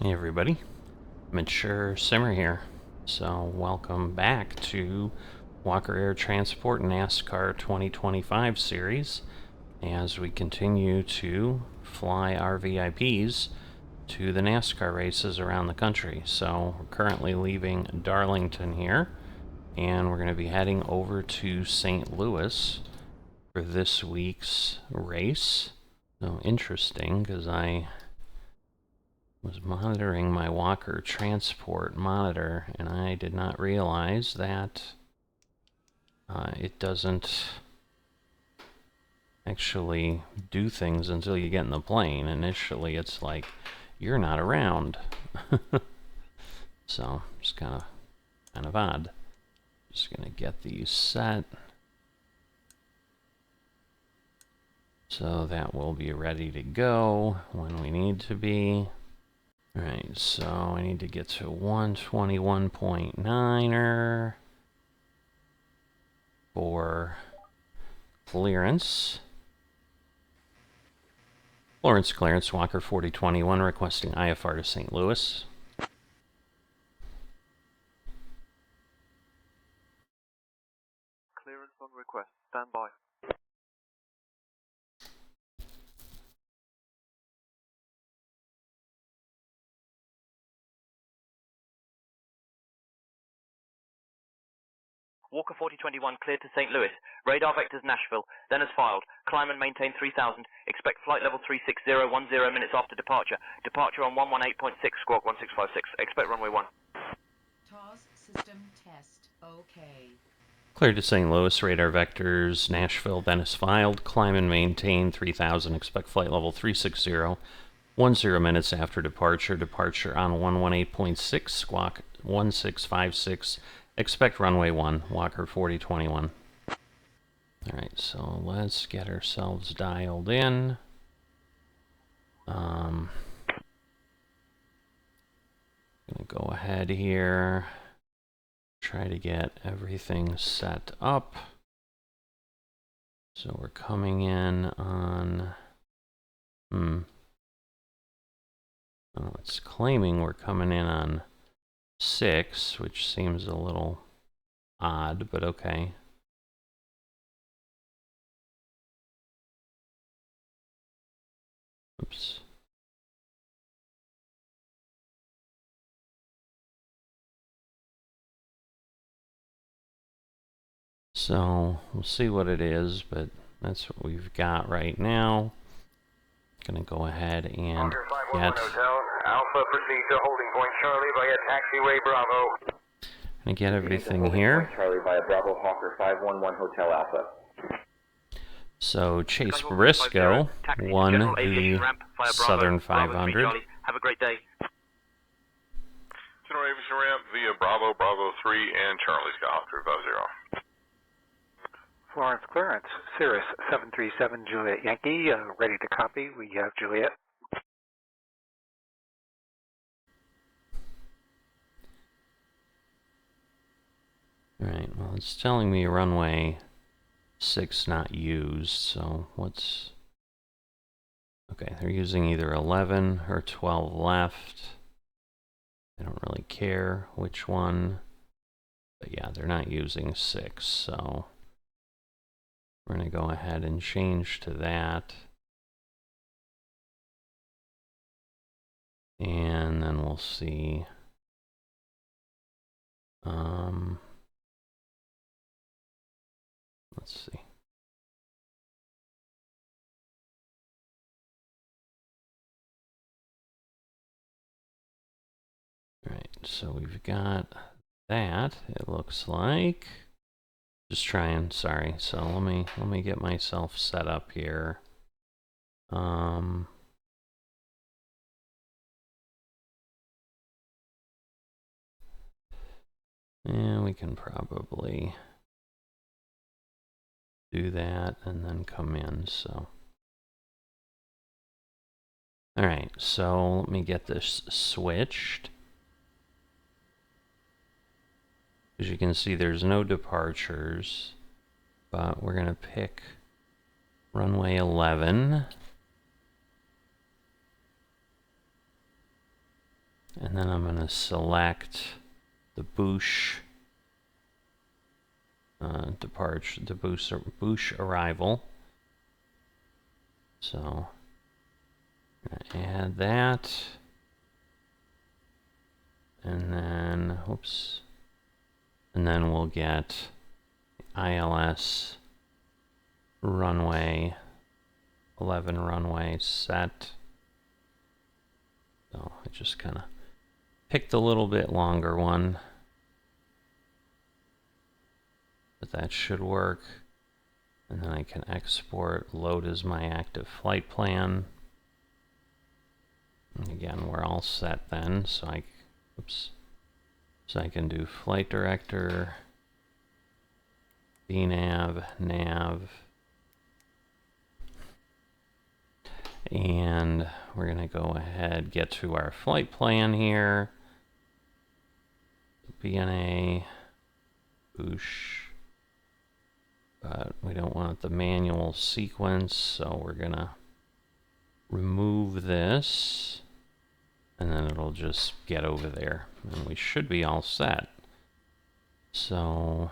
Hey everybody, Msfs here. So welcome back to Walker Air Transport NASCAR 2025 series as we continue to fly our VIPs to the NASCAR races around the country. So we're currently leaving Darlington here and we're going to be heading over to St. Louis for this week's race. So interesting because I was monitoring my Walker Transport monitor, and I did not realize that it doesn't actually do things until you get in the plane. Initially, it's like, you're not around. So, it's kind of odd. Just gonna get these set. So that will be ready to go when we need to be. Alright, so I need to get to 121.9er for clearance. Florence clearance, Walker 4021 requesting IFR to St. Louis. Clearance on request, stand by. Walker 4021 cleared to St. Louis. Radar vectors Nashville. Then as filed. Climb and maintain 3000. Expect flight level 360 10 minutes after departure. Departure on 118.6 squawk 1656. Expect runway 1. TOS system test. Okay. Cleared to St. Louis, radar vectors Nashville, then as filed. Climb and maintain 3000. Expect flight level 360 10 minutes after departure. Departure on 118.6 squawk 1656. Expect runway 1, Walker 4021. Alright, so let's get ourselves dialed in. Gonna go ahead here, try to get everything set up. So we're coming in on, oh, it's claiming we're coming in on 6, which seems a little odd, but okay. Oops. So we'll see what it is, but that's what we've got right now. Gonna go ahead and get Alpha proceed to holding point Charlie via taxiway Bravo. Gonna get everything here. Charlie via Bravo Hawker 511 Hotel Alpha. So Chase Briscoe won the Southern 500. Have a great day. General Aviation ramp via Bravo, Bravo 3, and Charlie Scott 350. Florence clearance, Cirrus 737 Juliet Yankee, ready to copy. We have Juliet. Alright, well it's telling me runway 6 not used, so what's... Okay, they're using either 11 or 12 left. I don't really care which one, but yeah, they're not using 6, so we're going to go ahead and change to that. And then we'll see. Let's see. Alright, so we've got that, it looks like. Just trying, sorry. So let me get myself set up here. And we can probably do that and then come in, so. Alright, so let me get this switched. As you can see, there's no departures, but we're gonna pick runway 11. And then I'm going to select the Boosh departure, the Boosh arrival. So add that, and then oops, and then we'll get ILS runway 11 runway set. So I just kind of picked a little bit longer one, but that should work. And then I can export, load as my active flight plan. And again, we're all set then, so I can do flight director, VNav, nav, and we're gonna go ahead, get to our flight plan here. BNA, Boosh, but we don't want the manual sequence, so we're gonna remove this, and then it'll just get over there, and we should be all set. So,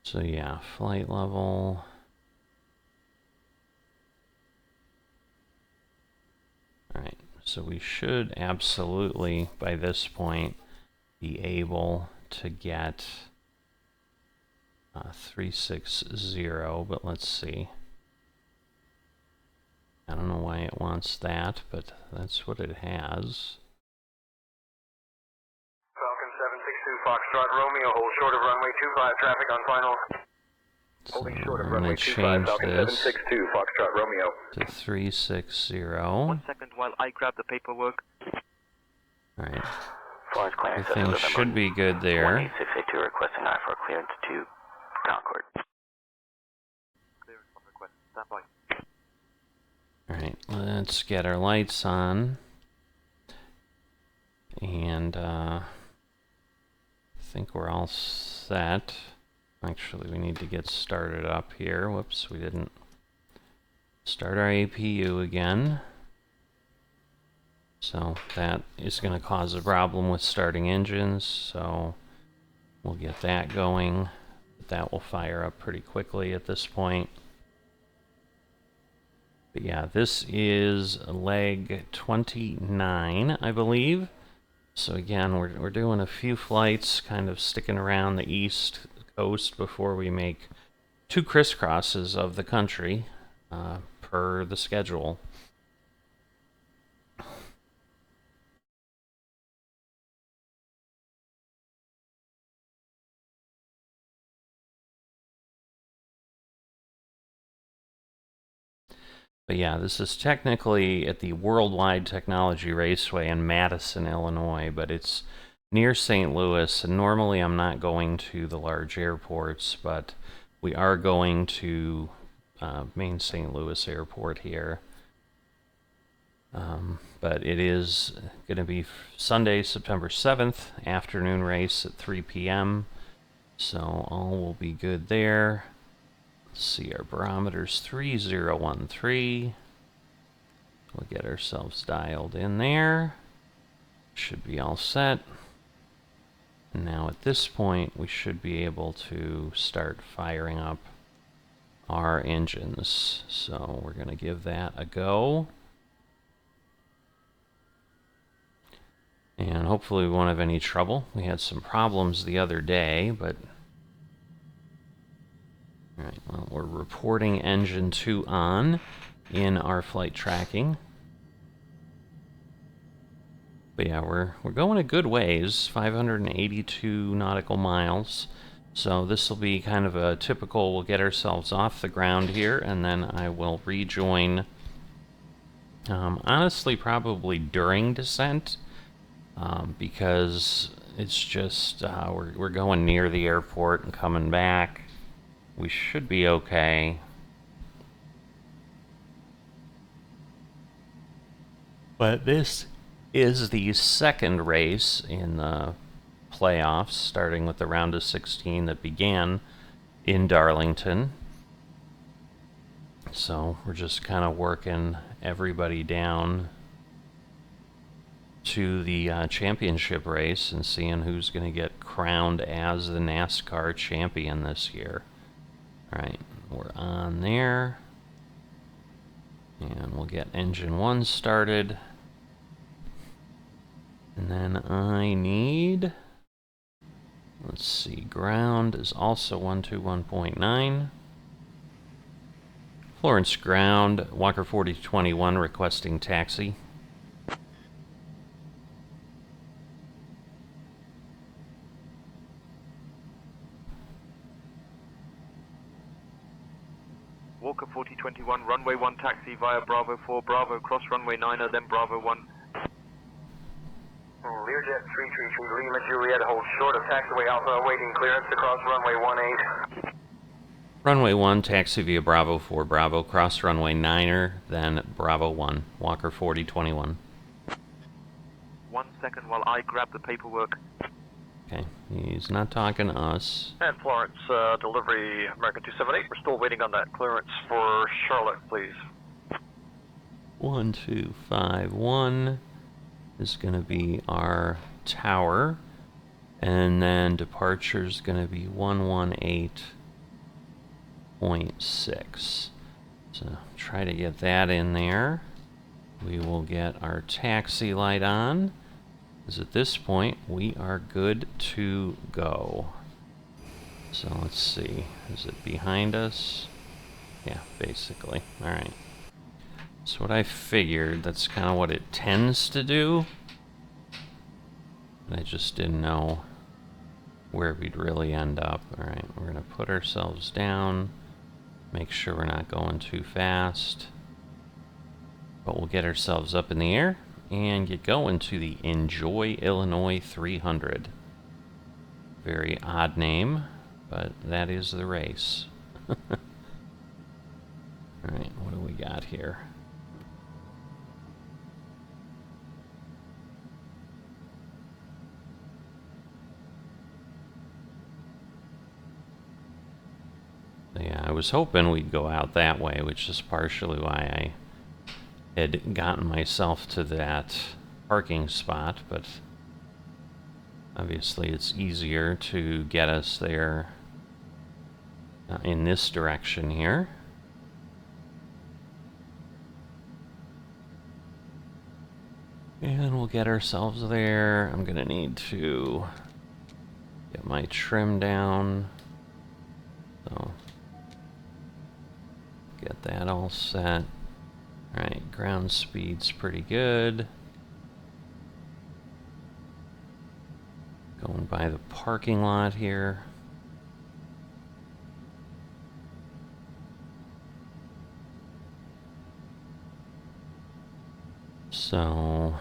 so yeah, flight level. All right, so we should absolutely, by this point, be able to get 360, but let's see. I don't know why it wants that, but that's what it has. Falcon 762 Foxtrot Romeo, hold short of runway 25, traffic on final. So Holding short of I'm runway going to 25, change Falcon this 762 Foxtrot Romeo. to 360. 1 second while I grab the paperwork. All right. Florence clearance. Everything should be good there. 18682 requesting I-4 clearance to Concord. Clearance on request. Stand by. All right, let's get our lights on. And I think we're all set. Actually, we need to get started up here. Whoops, we didn't start our APU again. So that is going to cause a problem with starting engines. So we'll get that going. But that will fire up pretty quickly at this point. But yeah, this is leg 29, I believe. So again, we're doing a few flights, kind of sticking around the East Coast before we make 2 crisscrosses of the country per the schedule. But yeah, this is technically at the Worldwide Technology Raceway in Madison, Illinois, but it's near St. Louis, and normally I'm not going to the large airports, but we are going to main St. Louis airport here. But it is going to be Sunday, September 7th, afternoon race at 3 p.m., so all will be good there. Let's see, our barometer's 3013. We'll get ourselves dialed in there. Should be all set. And now at this point, we should be able to start firing up our engines. So we're going to give that a go. And hopefully we won't have any trouble. We had some problems the other day, but all right, well, we're reporting engine 2 on in our flight tracking. But yeah, we're going a good ways, 582 nautical miles. So this will be kind of a typical, we'll get ourselves off the ground here, and then I will rejoin, honestly, probably during descent, because it's just, we're going near the airport and coming back. We should be okay. But this is the second race in the playoffs, starting with the round of 16 that began in Darlington. So we're just kind of working everybody down to the championship race and seeing who's going to get crowned as the NASCAR champion this year. Alright, we're on there. And we'll get engine 1 started. And then I need... Let's see, ground is also 121.9. Florence ground, Walker 4021 requesting taxi. Walker 4021, runway 1 taxi via Bravo 4, Bravo, cross runway 9er, then Bravo 1. Learjet 333 Lima Juliet holds short of taxiway Alpha awaiting clearance to cross runway 18. Runway 1, taxi via Bravo 4, Bravo, cross runway 9er, then Bravo 1, Walker 4021. 1 second while I grab the paperwork. Okay, he's not talking to us. And Florence, delivery American 278. We're still waiting on that clearance for Charlotte, please. 1251 is going to be our tower, and then departure is going to be 118.6. So try to get that in there. We will get our taxi light on, because at this point we are good to go. So let's see, is it behind us? Yeah, basically. Alright. So what I figured, that's kind of what it tends to do. But I just didn't know where we'd really end up. Alright, we're going to put ourselves down. Make sure we're not going too fast. But we'll get ourselves up in the air and get going to the Enjoy Illinois 300. Very odd name, but that is the race. Alright, what do we got here? Yeah, I was hoping we'd go out that way, which is partially why I had gotten myself to that parking spot, but obviously it's easier to get us there in this direction here. And we'll get ourselves there. I'm gonna need to get my trim down. So get that all set. Alright, ground speed's pretty good. Going by the parking lot here. So,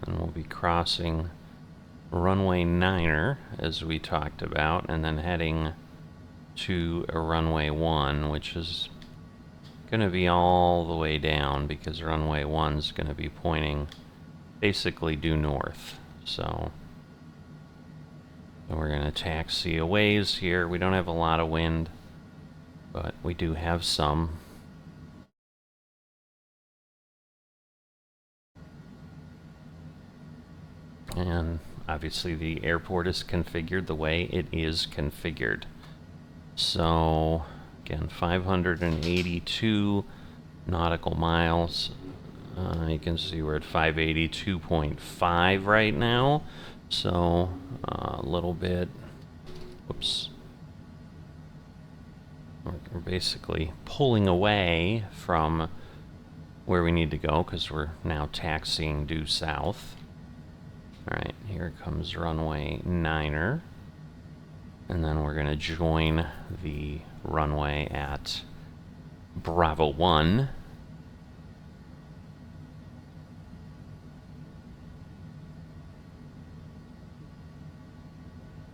and we'll be crossing runway 9er, as we talked about, and then heading to a runway 1, which is going to be all the way down, because runway 1's going to be pointing basically due north. So we're going to taxi a ways here. We don't have a lot of wind, but we do have some. And obviously the airport is configured the way it is configured. So again, 582 nautical miles. You can see we're at 582.5 right now. So a little bit, whoops. We're basically pulling away from where we need to go, because we're now taxiing due south. Alright, here comes runway 9er. And then we're going to join the runway at Bravo 1.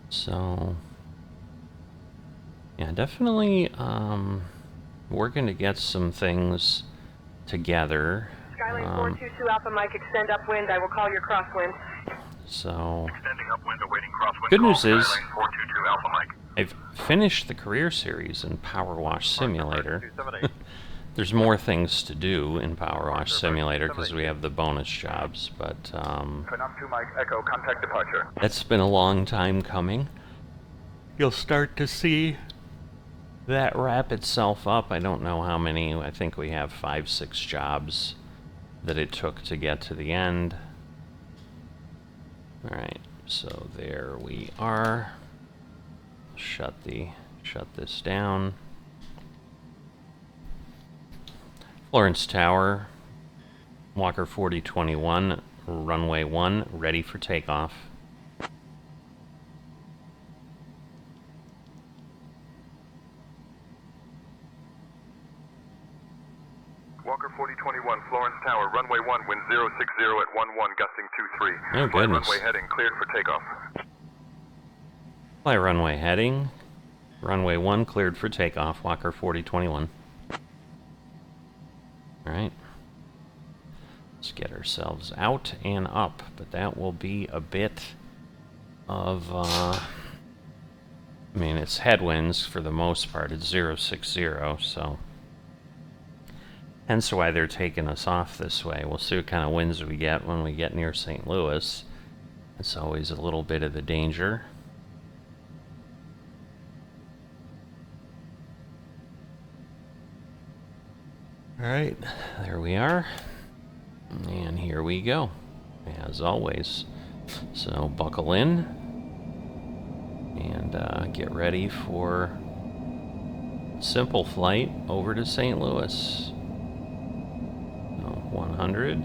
So, yeah, definitely working to get some things together. Skyline 422 Alpha Mike, extend upwind. I will call your crosswind. So, Extending upwind, awaiting crosswind. good news call, is, Skyline 422 Alpha Mike. I've finished the career series in Power Wash Simulator. There's more things to do in Power Wash Simulator because we have the bonus jobs, but Phnom 2 Mike Echo, contact departure. that's been a long time coming. You'll start to see that wrap itself up. I don't know how many. I think we have 5-6 jobs that it took to get to the end. Alright, so there we are. Shut this down. Florence Tower, Walker 4021, runway 1, ready for takeoff. Walker 4021, Florence Tower, runway 1, wind 060 at 11, gusting 23. Oh, goodness. Runway heading, cleared for takeoff. Fly runway heading. Runway 1 cleared for takeoff, Walker 4021. Alright. Let's get ourselves out and up, but that will be a bit of, I mean, it's headwinds for the most part. It's 060, so hence why they're taking us off this way. We'll see what kind of winds we get when we get near St. Louis. It's always a little bit of the danger. Alright, there we are. And here we go, as always. So buckle in and get ready for simple flight over to St. Louis. 100.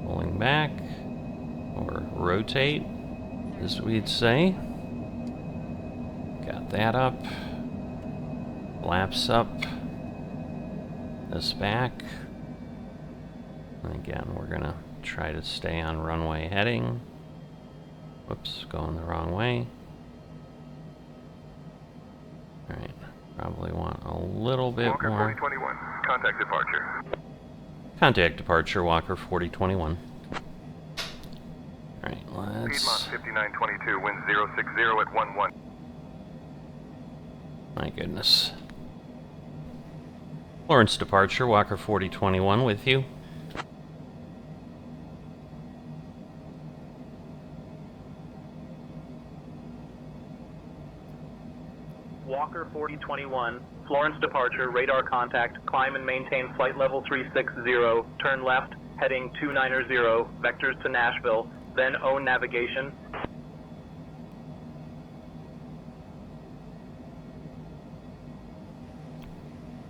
Pulling back, or rotate, as we'd say. Got that up. Flaps up. This back. And again, we're gonna try to stay on runway heading. Whoops, going the wrong way. Alright, probably want a little bit Walker more. 4021, contact departure. Contact departure, Walker 4021. Alright, let's... Piedmont 5922, wind 060 at 11. My goodness. Florence departure, Walker 4021 with you. Walker 4021, Florence departure, radar contact, climb and maintain flight level 360, turn left, heading 290, vectors to Nashville, then own navigation.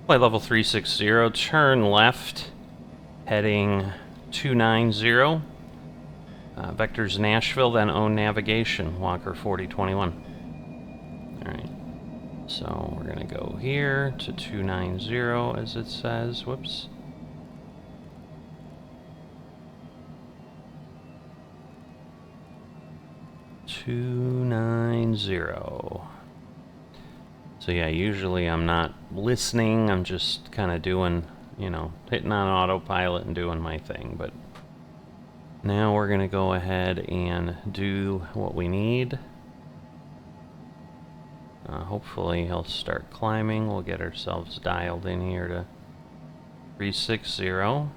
Flight level 360, turn left, heading 290. Vectors Nashville, then own navigation, Walker 4021. Alright, so we're going to go here to 290 as it says. Whoops. $290. So yeah, usually I'm not listening, I'm just kind of doing, you know, hitting on autopilot and doing my thing, but now we're going to go ahead and do what we need. Hopefully he'll start climbing. We'll get ourselves dialed in here to 360. 5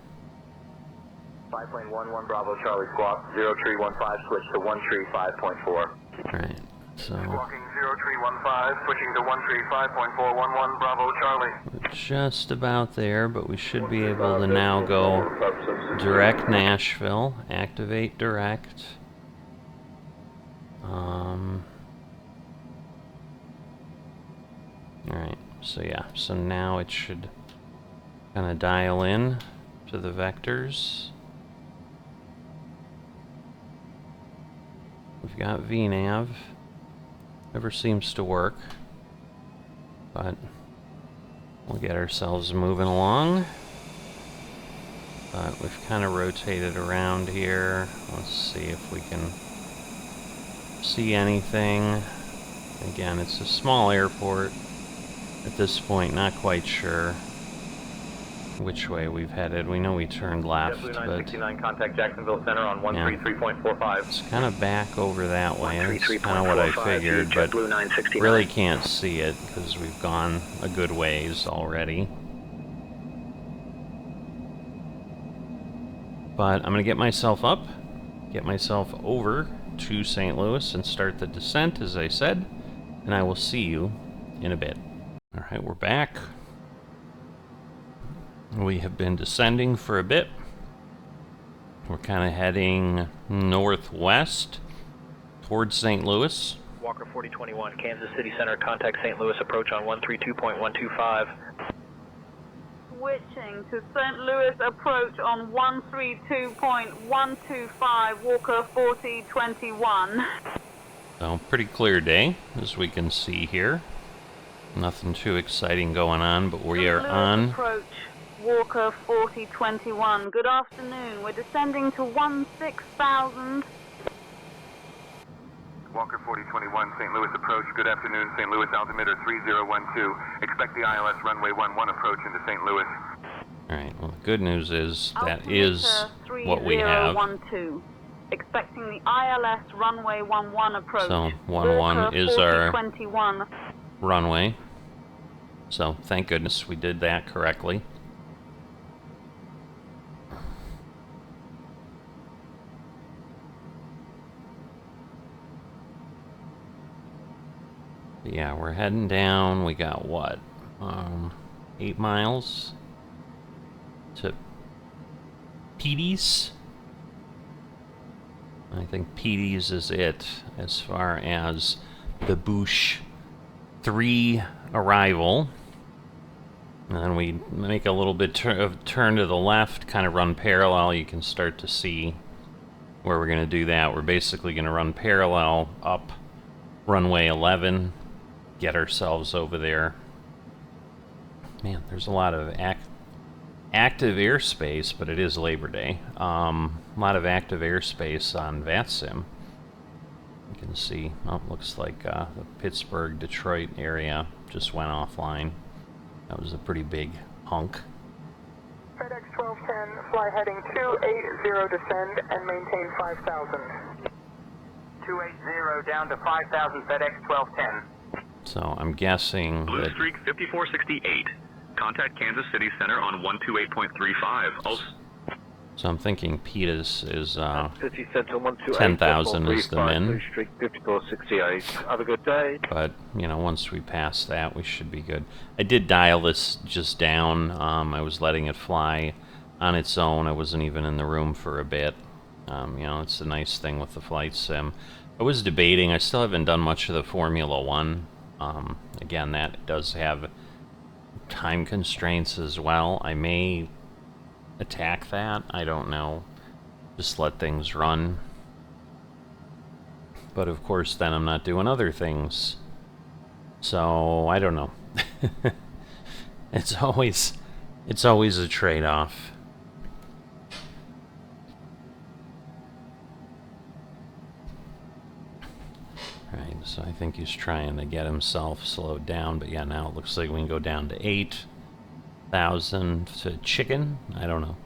plane 11 Bravo Charlie squawk 0315, switch to 135.4. Alright, so Squawking 0315, switching to 135.411 Bravo Charlie. we're just about there, but we should be able to now go direct Nashville, activate direct. Alright, so yeah, so now it should kind of dial in to the vectors. We've got VNav. Never seems to work, but we'll get ourselves moving along. But we've kind of rotated around here. Let's see if we can see anything. Again, it's a small airport. At this point, not quite sure. which way we've headed. We know we turned left, JetBlue but 969, contact Jacksonville Center on 133.45. it's kind of back over that way. That's kind of what I 133.45 figured, to but JetBlue 969. really can't see it because we've gone a good ways already. But I'm going to get myself up, get myself over to St. Louis and start the descent, as I said, and I will see you in a bit. Alright, we're back. We have been descending for a bit. We're kind of heading northwest towards St. Louis. Walker 4021, Kansas City Center, contact St. Louis, approach on 132.125. Switching to St. Louis, approach on 132.125, Walker 4021. So, pretty clear day, as we can see here. Nothing too exciting going on, but we are on. Approach, Walker 4021. Good afternoon. We're descending to 16,000. Walker 4021, St. Louis approach. Good afternoon, St. Louis altimeter 3012. Expect the ILS runway 11 approach into St. Louis. Alright, well the good news is that is what we have. Expecting the ILS runway 11 approach. So 11 is our 21. runway. So thank goodness we did that correctly. Yeah, we're heading down. We got what? 8 miles to Petey's. I think Petey's is it as far as the Bush 3 arrival. And then we make a little bit of turn to the left, kind of run parallel. You can start to see where we're going to do that. We're basically going to run parallel up runway 11. Get ourselves over there. Man, there's a lot of active airspace, but it is Labor Day. A lot of active airspace on VATSIM. You can see, oh, looks like the Pittsburgh, Detroit area just went offline. That was a pretty big hunk. FedEx 1210, fly heading 280, descend and maintain 5,000. 280 down to 5,000, FedEx 1210. So I'm guessing Blue that Streak 5468. Contact Kansas City Center on 128.35. so I'm thinking Petey's is City Center 10,000 is the min. Blue Streak 5468. Have a good day. But, you know, once we pass that, we should be good. I did dial this just down. I was letting it fly on its own. I wasn't even in the room for a bit. You know, it's a nice thing with the flight sim. I was debating. I still haven't done much of the Formula 1. Again, that does have time constraints as well. I may attack that. I don't know. Just let things run. But of course, then I'm not doing other things. So, I don't know. It's always a trade-off. Right, so I think he's trying to get himself slowed down, but yeah, now it looks like we can go down to 8,000 to chicken. I don't know.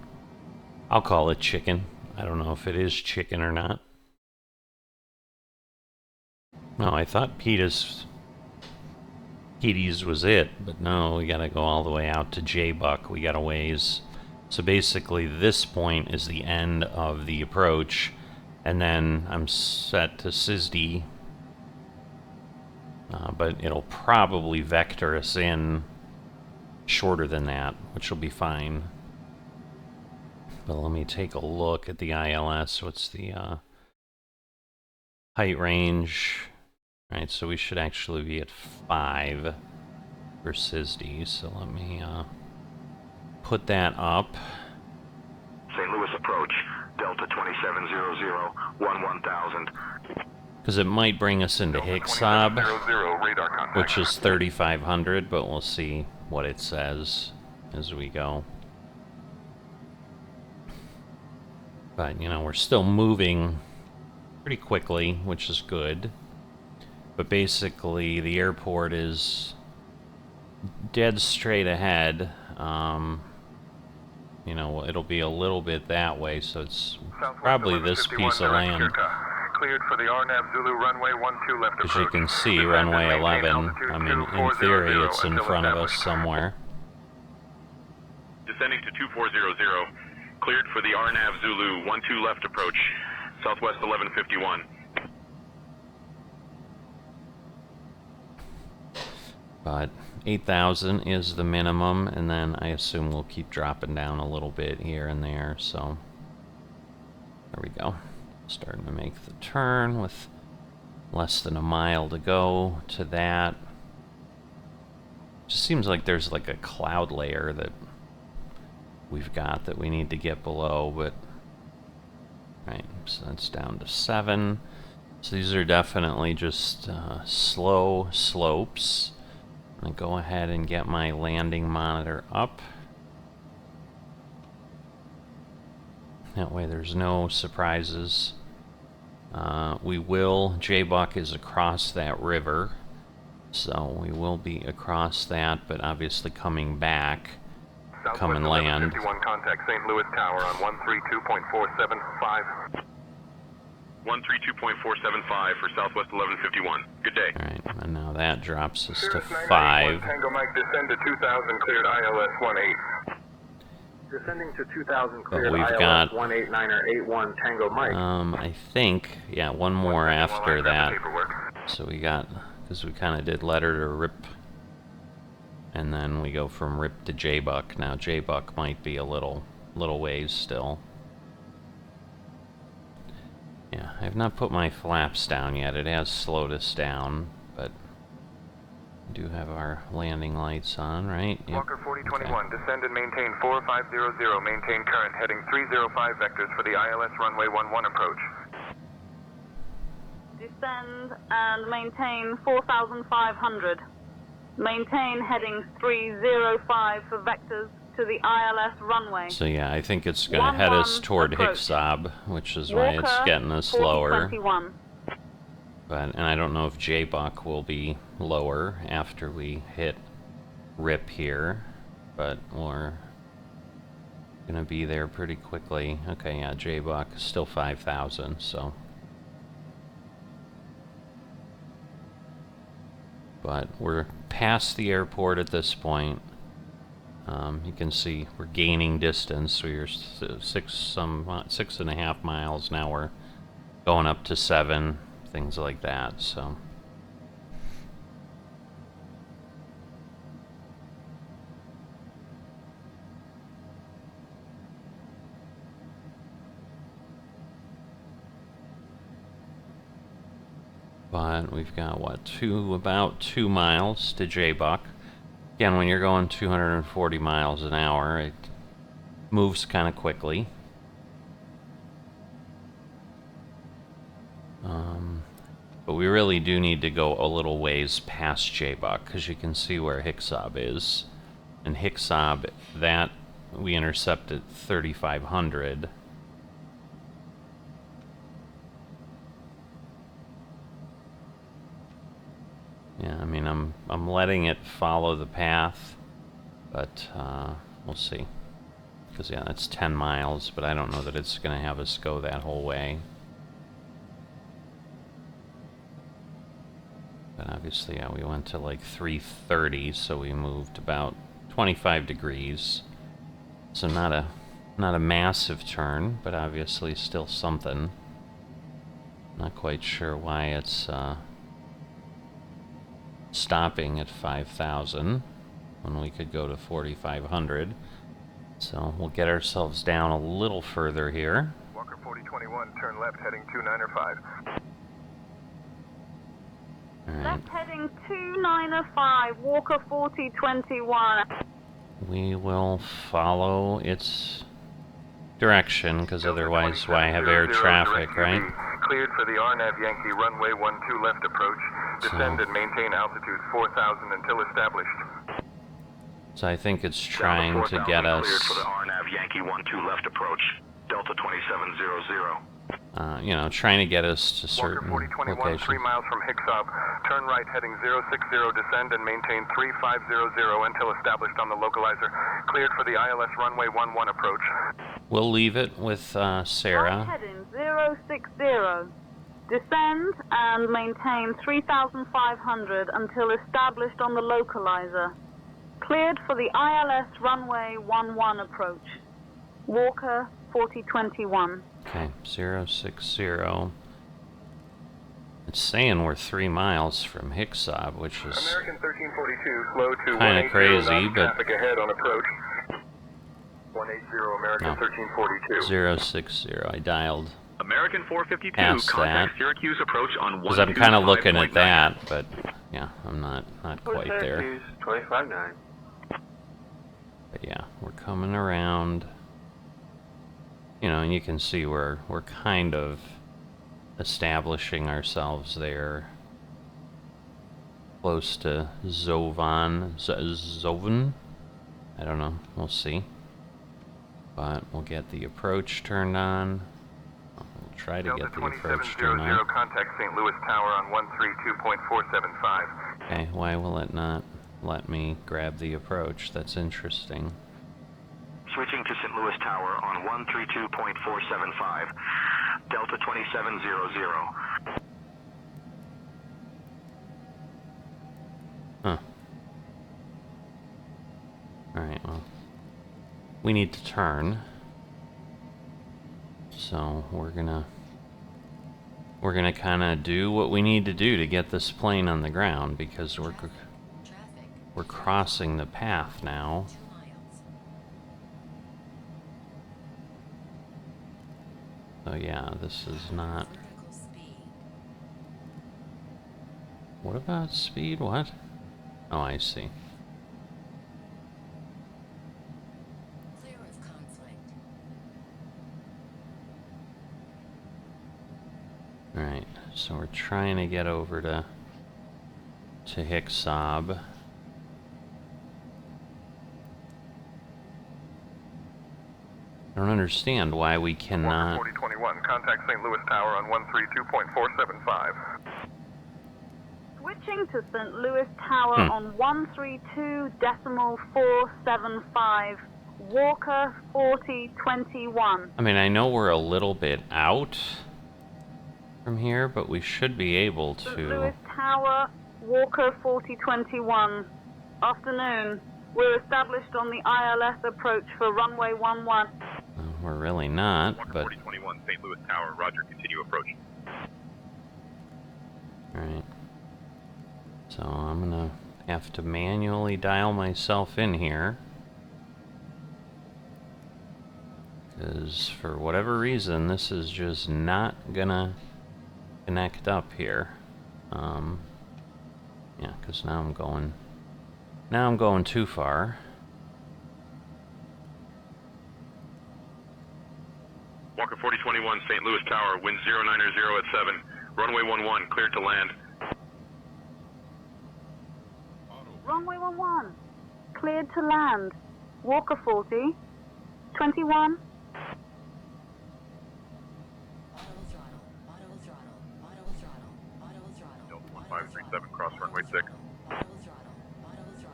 I'll call it chicken. I don't know if it is chicken or not. No, I thought Petey's was it, but no, we gotta go all the way out to J-Buck. We got a ways. So basically, this point is the end of the approach, and then I'm set to SISD. But it'll probably vector us in shorter than that, which will be fine. But let me take a look at the ILS. What's the height range? Alright, so we should actually be at 5 for SISD. So let me put that up. St. Louis approach, Delta 2700, 11,000. Because it might bring us into Hicksob, which is 3,500, but we'll see what it says as we go. But, you know, we're still moving pretty quickly, which is good. But basically, the airport is dead straight ahead. you know, it'll be a little bit that way, so it's Southwest probably this 1151, piece of direct land. Kirka. Cleared for the RNAV Zulu runway 12 left As approach. you can see, Descend runway and maintain 11, altitude I mean, in 2400 theory, it's in until front of us established. somewhere. Descending to 2400. Cleared for the RNAV Zulu 12 left approach. Southwest 1151. But 8,000 is the minimum, and then I assume we'll keep dropping down a little bit here and there, so there we go. Starting to make the turn with less than a mile to go to that. Just seems like there's like a cloud layer that we've got that we need to get below, but right, so that's down to 7. So these are definitely just slow slopes. I'm gonna go ahead and get my landing monitor up. That way there's no surprises. J-Buck is across that river, so we will be across that, but obviously coming back, come and land. 51, contact St. Louis Tower on 132.475. 132.475 for Southwest 1151. Good day. Alright, and now that drops us to Cirrus 5. Tango Mike, descend to 2000, cleared ILS 18. Descending to 2000, cleared we've ILS got 189er81 Tango Mike. I think, yeah, one more after that. So we got, because we kind of did letter to Rip, and then we go from Rip to J-Buck. Now J-Buck might be a little ways still. Yeah, I have not put my flaps down yet. It has slowed us down, but we do have our landing lights on, right? Yep. Walker 4021, okay. Descend and maintain 4500, maintain current, heading 305 vectors for the ILS runway 11 approach. Descend and maintain 4,500. Maintain heading 305 for vectors to the ILS runway. So yeah, I think it's going to head us toward Hicksob, which is why it's getting us lower. But, and I don't know if J-Buck will be lower after we hit Rip here, but we're going to be there pretty quickly. Okay, yeah, J-Buck is still 5,000, so. But we're past the airport at this point. You can see we're gaining distance. We were 6.5 miles. Now we're going up to 7, things like that. So. But we've got what, about 2 miles to J-Buck. Again, when you're going 240 miles an hour, it moves kind of quickly. But we really do need to go a little ways past J-Buck, because you can see where Hicksob is. And Hicksob, that we intercepted 3,500. Yeah, I mean, I'm letting it follow the path, but we'll see. Because yeah, that's 10 miles, but I don't know that it's going to have us go that whole way. But obviously, yeah, we went to like 330, so we moved about 25 degrees. So not a massive turn, but obviously still something. Not quite sure why it's stopping at 5,000 when we could go to 4,500. So we'll get ourselves down a little further here. Walker 4021, turn left, heading 295. Left heading 295, Walker 4021. We will follow its direction, because otherwise why have air traffic, right? Cleared for the RNAV Yankee runway 12 left approach. Descend and maintain altitude 4,000 until established. So I think it's trying to get us. Cleared for the RNAV Yankee 12 left approach. Delta 2700. you know, trying to get us to Walker certain 4021, 3 locations. miles from Hicksob. Turn right heading 060, descend and maintain 3500 until established on the localizer. Cleared for the ILS runway 11 approach. We'll leave it with Sarah. Right heading 060. Descend and maintain 3,500 until established on the localizer. Cleared for the ILS runway 11 approach. Walker 4021. Okay, 060. It's saying we're 3 miles from Hicksob, which is American 1342, slow to kind of 180, crazy, but traffic ahead on approach. 180 American no. 1342. 060. I dialed American 452, past contact that Syracuse approach on because I'm kind of looking at 125.9. that, but yeah, I'm not quite there. 25.9. But yeah, we're coming around. You know, and you can see we're kind of establishing ourselves there, close to Zovan. I don't know. We'll see. But we'll get the approach turned on. We'll try to get the approach turned on. Contact St. Louis Tower on 132.475. Okay, why will it not let me grab the approach? That's interesting. Switching to St. Louis Tower on 132.475. Delta 2700. Huh. Alright, well. We need to turn. So we're gonna kinda do what we need to do to get this plane on the ground, because we're crossing the path now. So yeah, this is not... What about speed? What? Oh, I see. Clear of conflict. Alright, so we're trying to get over to Hicksob. I don't understand why we cannot... 4021, contact St. Louis Tower on 132.475. Switching to St. Louis Tower on 132.475. Walker 4021. I mean, I know we're a little bit out from here, but we should be able St. to... Louis Tower, Walker 4021. Afternoon. We're established on the ILS approach for runway 11. We're really not, Walker but... 4021, St. Louis Tower, roger, continue approach. Alright. So I'm gonna have to manually dial myself in here, because for whatever reason this is just not gonna connect up here. Yeah, because now I'm going too far. Walker 4021, St. Louis Tower, wind 090 at 7. Runway 11, cleared to land. Runway 11. Cleared to land. Walker 40. 21. Delta 1537, cross runway 6.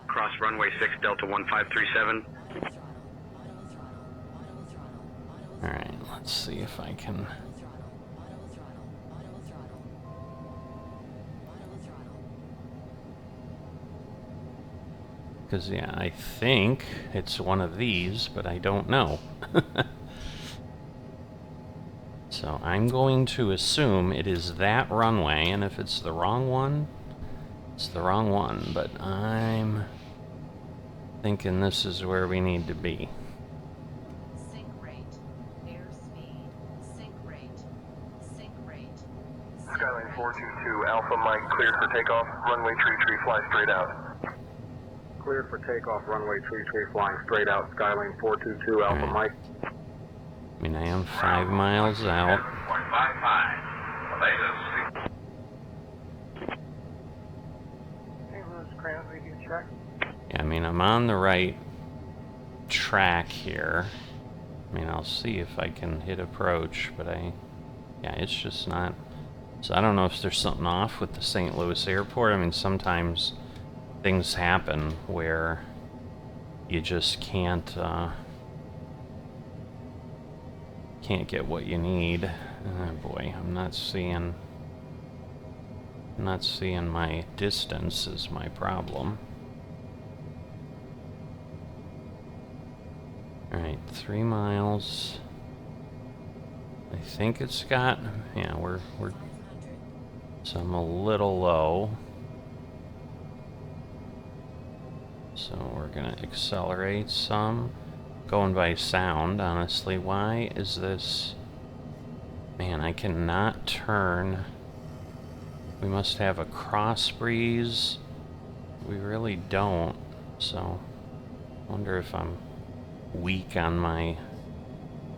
Cross runway 6, Delta 1537. Alright, let's see if I can... Because, yeah, I think it's one of these, but I don't know. So I'm going to assume it is that runway, and if it's the wrong one, it's the wrong one, but I'm thinking this is where we need to be. Sync rate. Airspeed. Sync rate. Sync rate. Skyline 422, Alpha Mike, cleared for takeoff. Runway tree, fly straight out. Cleared for takeoff, runway tree, flying straight out. Skyline 422, Alpha Mike. I mean, I am 5 miles out. 0.55. Yeah, I mean, I'm on the right track here. I mean, I'll see if I can hit approach, but Yeah, it's just not. So I don't know if there's something off with the St. Louis airport. I mean, sometimes things happen where you just can't get what you need. Oh boy, I'm not seeing my distance is my problem. Alright, 3 miles. I think it's got, yeah, we're so I'm a little low. So we're gonna accelerate some. Going by sound, honestly. Why is this? Man, I cannot turn. We must have a cross breeze. We really don't. So, I wonder if I'm weak on my.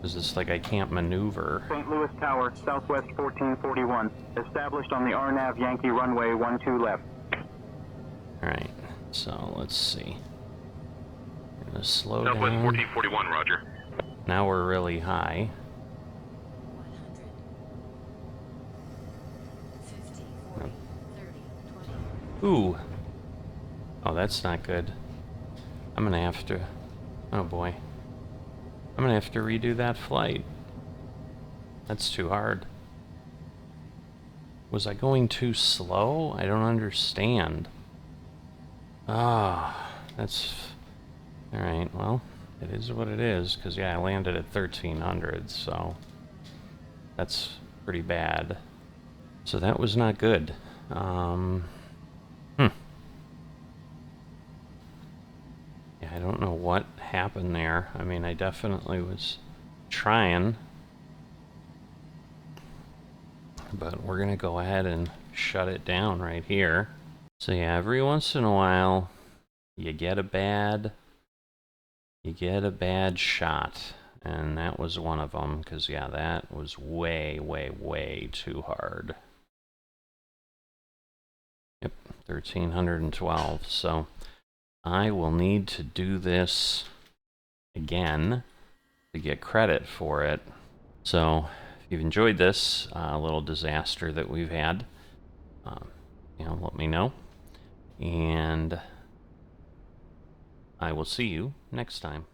Is this like I can't maneuver? St. Louis Tower, southwest 1441. Established on the RNAV Yankee runway 12 left. Alright, so let's see. We're gonna slow Southwest down. 1441, roger. Now we're really high. 50, 40, 30, 20. Ooh. Oh, that's not good. I'm gonna have to. Oh boy. I'm gonna have to redo that flight. That's too hard. Was I going too slow? I don't understand. Ah, that's... Alright, well, it is what it is, because, yeah, I landed at 1300, so... That's pretty bad. So that was not good. Yeah, I don't know what happened there. I mean, I definitely was trying. But we're gonna go ahead and shut it down right here. So yeah, every once in a while, you get a bad shot. And that was one of them, because yeah, that was way, way, way too hard. Yep, 1312. So I will need to do this again to get credit for it. So if you've enjoyed this little disaster that we've had, you know, let me know. And I will see you next time.